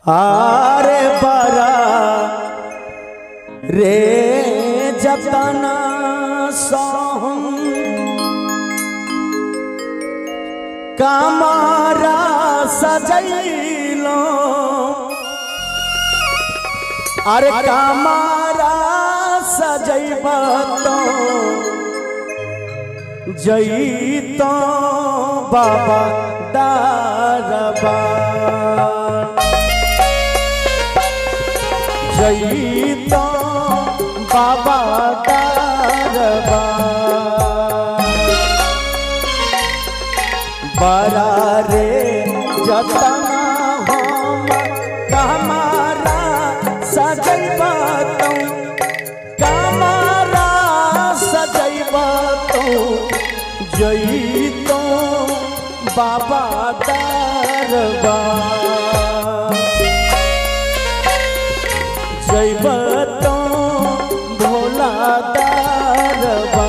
आरे बरा रे जतना सोहम कामारा सजैलो अरे कामारा सजैबा तो जईतो बाबा दारबा जईतो बाबा दारबा बरा रे जतना हम कमारा सजैबा तो कमारा सजैबा तो जईतो बाबा दारबा जैब तो भोला दारबा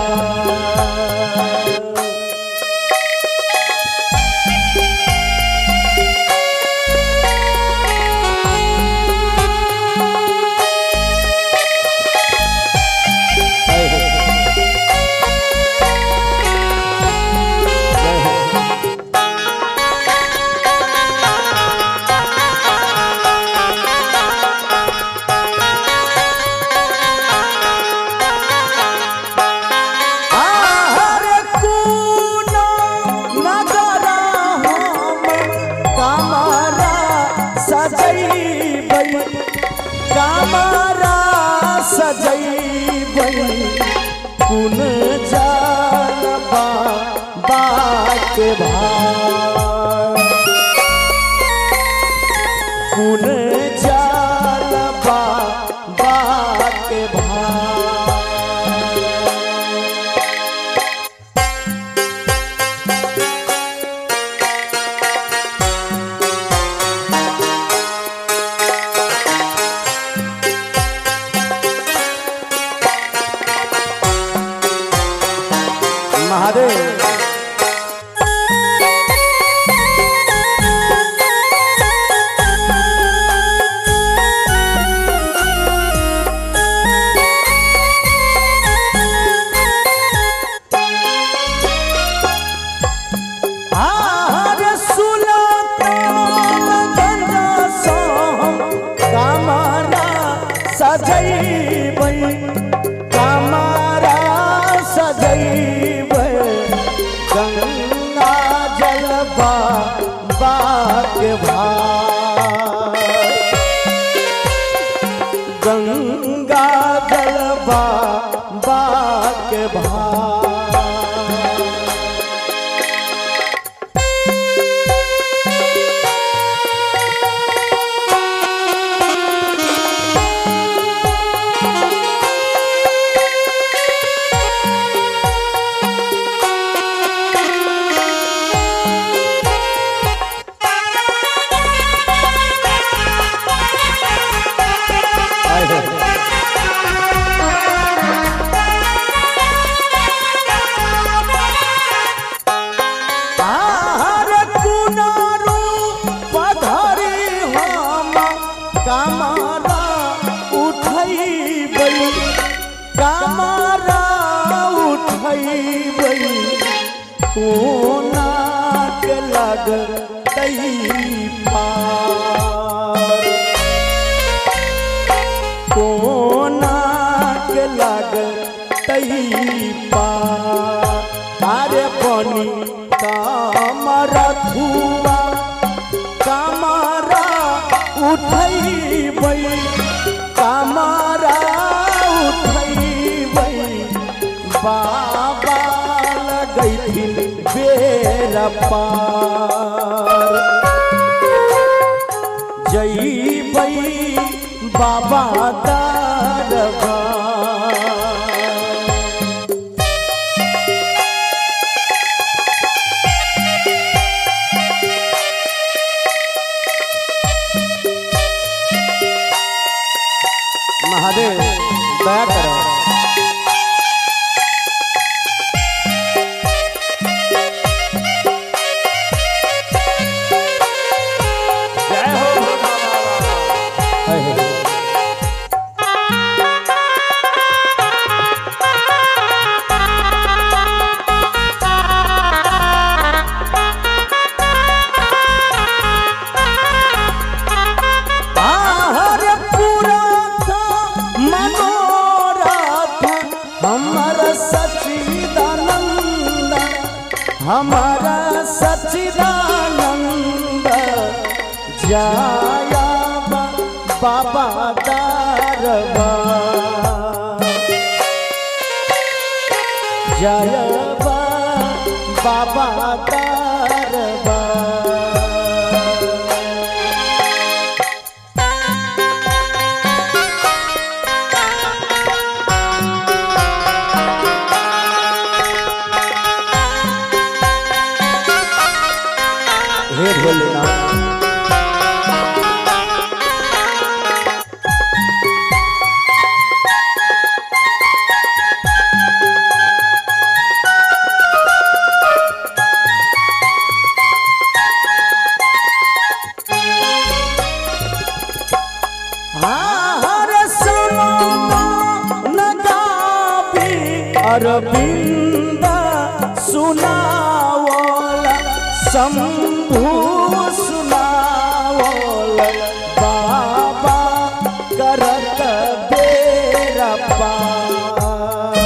कामारा सजैबै कुन जानबा बात भार कुन जानबा बात भार महादेव सजैबै कामारा सजैबै गंगा जलबा बाग भार गंगा जलबा बाग भार कामारा उठैबै कामारा उठैबै कोना के लगतै पार कोना के लगतै पार अरे बनी कामारा धुआ कामारा उठैबै कामारा उठैबै बाबा लगैथिन बेर पार जईबै बाबा दारबा महादेव दया करो। जाया बाबा दरबार जाया बाबा दरबार हे भोलेनाथ अरविंद सुनावल शंभु सुनावल बाबा करत बेरा पार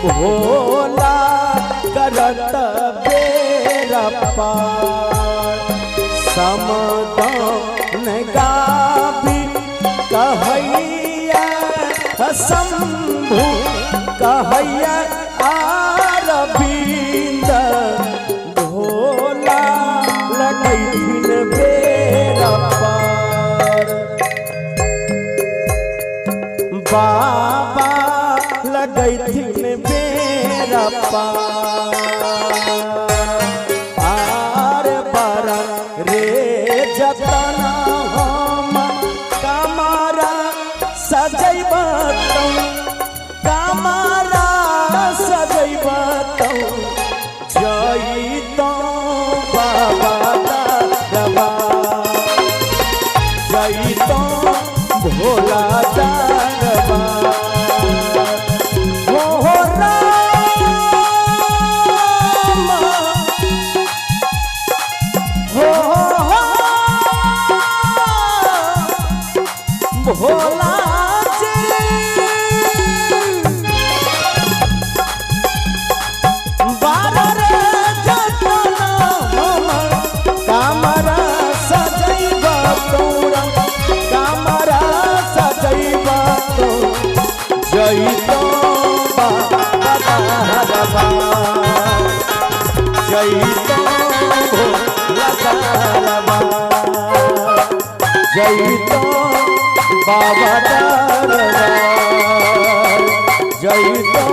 भोला करत बेरा पार समदन गावी कहैया शंभु कहैया अरविंद भोला लगैथिन बेरा पार बाबा लगैथिन बेरा पार आर बरा रे जतना हम कमरा सजैब कमरा सजैब जइतो बाबा दरबार जइतो भोला दरबार हो राम हो भोला जइतो बाबा दरबार जइतो भोला दरबार जइतो बाबा दरबार जइतो